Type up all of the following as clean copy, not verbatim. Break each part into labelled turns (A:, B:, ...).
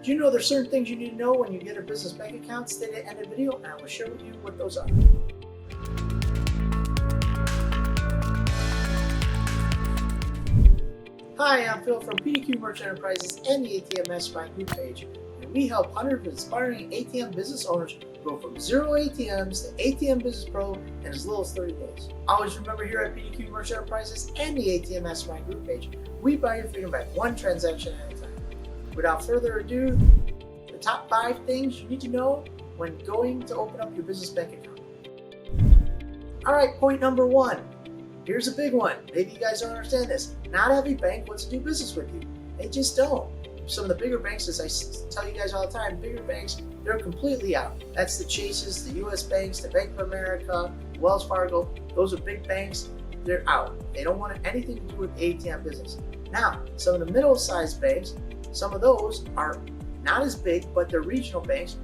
A: Do you know there's certain things you need to know when you get a business bank account? Stay to the end of the video and I will share with you what those are. Hi, I'm Phil from PDQ Merchant Enterprises and the ATM Mastermind Group page, and we help hundreds of inspiring ATM business owners go from zero ATMs to ATM Business Pro in as little as 30 days. Always remember, here at PDQ Merchant Enterprises and the ATM Mastermind Group page, we buy your freedom back one transaction at a time. Without further ado, the top 5 things you need to know when going to open up your business bank account. All right, point number 1. Here's a big one. Maybe you guys don't understand this. Not every bank wants to do business with you. They just don't. Some of the bigger banks, as I tell you guys all the time, bigger banks, they're completely out. That's the Chases, the US banks, the Bank of America, Wells Fargo. Those are big banks. They're out. They don't want anything to do with ATM business. Now, some of the middle-sized banks, some of those are not as big, but they're regional banks.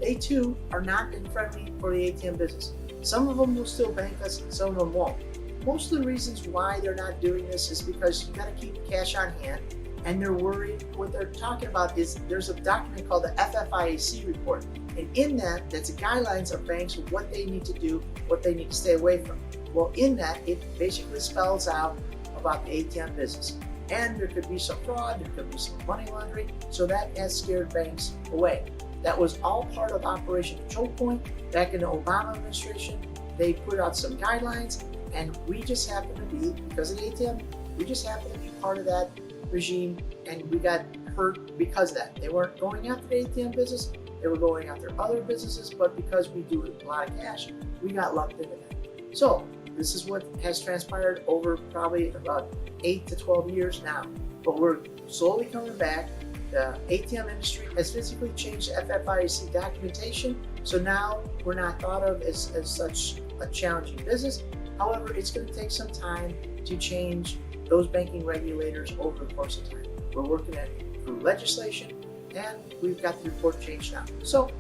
A: They too are not friendly for the ATM business. Some of them will still bank us, some of them won't. Most of the reasons why they're not doing this is because you got to keep cash on hand, and they're worried. What they're talking about is there's a document called the FFIAC report, and in that, that's the guidelines of banks of what they need to do, what they need to stay away from. Well, in that, it basically spells out about the ATM business, and there could be some fraud, there could be some money laundering, so that has scared banks away. That was all part of Operation Choke Point back in the Obama administration. They put out some guidelines. And we just happen to be, because of the ATM, we just happen to be part of that regime, and we got hurt because of that. They weren't going after the ATM business, they were going after other businesses, but because we do a lot of cash, we got lumped into that. So this is what has transpired over probably about 8 to 12 years now, but we're slowly coming back. The ATM industry has physically changed the FFIAC documentation, so now we're not thought of as such a challenging business. However, it's going to take some time to change those banking regulators over the course of time. We're working through legislation, and we've got the report changed now. So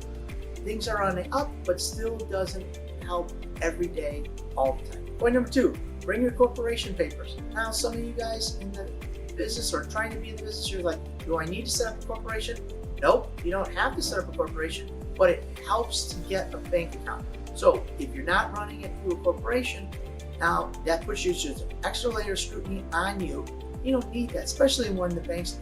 A: things are on the up, but still doesn't help every day, all the time. Point number 2, bring your corporation papers. Now, some of you guys in the business or trying to be in the business, you're like, do I need to set up a corporation? Nope, you don't have to set up a corporation, but it helps to get a bank account. So if you're not running it through a corporation, now that puts you to an extra layer of scrutiny on you. You don't need that, especially when the banks,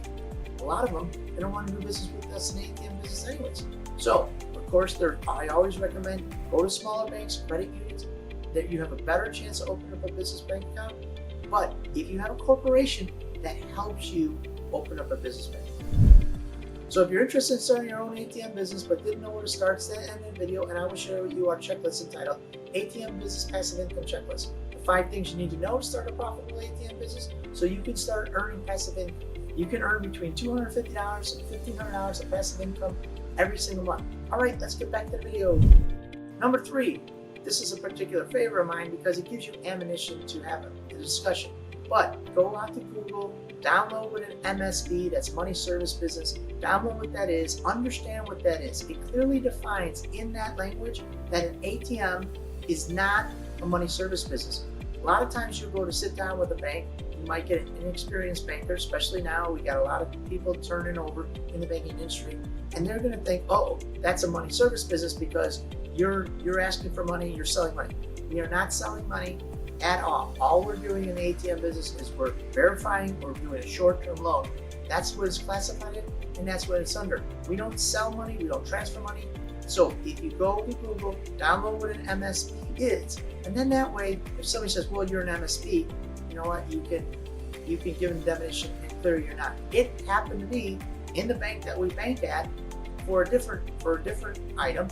A: a lot of them, they don't want to do business with us in ATM business anyways. So of course, I always recommend go to smaller banks, credit unions, that you have a better chance to open up a business bank account. But if you have a corporation, that helps you open up a business bank account. So if you're interested in starting your own ATM business but didn't know where to start, stay at the end of the video and I will share with you our checklist entitled ATM Business Passive Income Checklist. The 5 things you need to know to start a profitable ATM business so you can start earning passive income. You can earn between $250 and $1,500 of passive income every single month. All right, let's get back to the video. Number 3, this is a particular favorite of mine because it gives you ammunition to have a discussion. But go out to Google, download what an MSB, that's money service business, download what that is, understand what that is. It clearly defines in that language that an ATM is not a money service business. A lot of times you go to sit down with a bank, you might get an inexperienced banker, especially now, we got a lot of people turning over in the banking industry, and they're gonna think, oh, that's a money service business because you're asking for money, you're selling money. We are not selling money at all. All we're doing in the ATM business is we're verifying, we're doing a short-term loan. That's what it's classified in, and that's what it's under. We don't sell money, we don't transfer money. So if you go to Google, download what an MSB is, and then that way, if somebody says, well, you're an MSB, you know what, you can give them the definition and clear you're not. It happened to be in the bank that we bank at for a different item.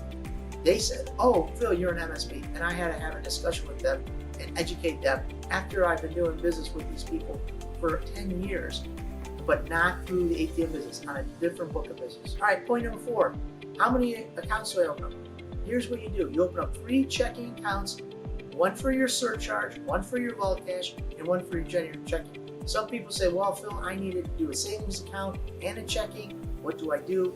A: They said, oh, Phil, you're an MSB, and I had to have a discussion with them and educate them after I've been doing business with these people for 10 years, but not through the ATM business, on a different book of business. All right, point number 4, how many accounts do I open up? Here's what you do. You open up 3 checking accounts, 1 for your surcharge, 1 for your vault cash, and 1 for your general checking. Some people say, well, Phil, I needed to do a savings account and a checking. What do I do?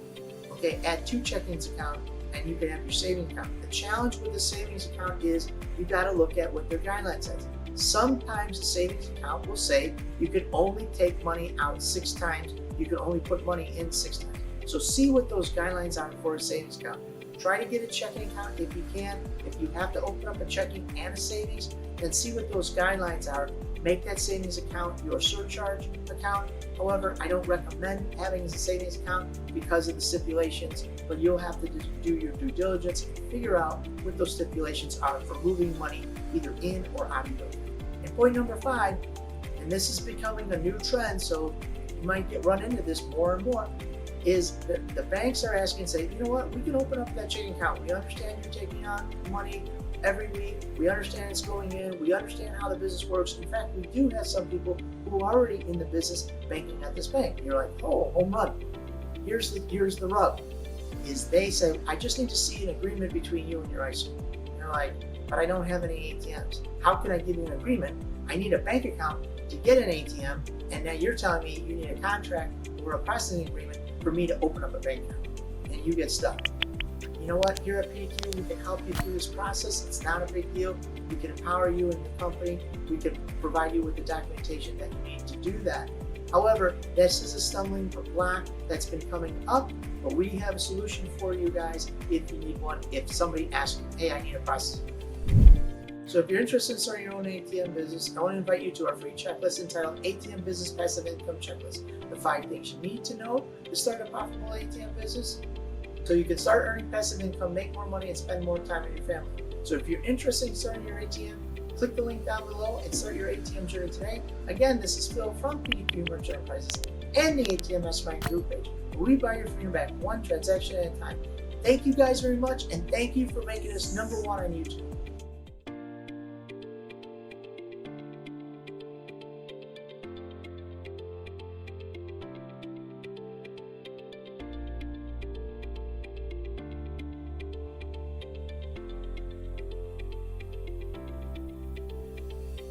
A: Okay, add 2 checkings account and you can have your savings account. The challenge with the savings account is you got to look at what their guideline says. Sometimes the savings account will say you can only take money out 6 times. You can only put money in 6 times. So see what those guidelines are for a savings account. Try to get a checking account if you can. If you have to open up a checking and a savings, then see what those guidelines are. Make that savings account your surcharge account. However, I don't recommend having a savings account because of the stipulations, but you'll have to do your due diligence and figure out what those stipulations are for moving money either in or out of your account. And point number 5, and this is becoming a new trend, so you might run into this more and more, is the banks are asking, say, you know what, we can open up that checking account. We understand you're taking on money every week. We understand it's going in. We understand how the business works. In fact, we do have some people who are already in the business banking at this bank. You're like, oh, home run. Here's the rub. Is they say, I just need to see an agreement between you and your ISO. And you're like, but I don't have any ATMs. How can I give you an agreement? I need a bank account to get an ATM, and now you're telling me you need a contract or a processing agreement for me to open up a bank account, and you get stuck. You know what? Here at PQ, we can help you through this process. It's not a big deal. We can empower you in the company. We can provide you with the documentation that you need to do that. However, this is a stumbling block that's been coming up, but we have a solution for you guys if you need one. If somebody asks you, hey, I need a processing. So if you're interested in starting your own ATM business, I want to invite you to our free checklist entitled ATM Business Passive Income Checklist. The 5 things you need to know to start a profitable ATM business so you can start earning passive income, make more money, and spend more time with your family. So if you're interested in starting your ATM, click the link down below and start your ATM journey today. Again, this is Phil from PDQ Merchant Enterprises and the ATM Mastermind group page. We buy your freedom back one transaction at a time. Thank you guys very much, and thank you for making us #1 on YouTube.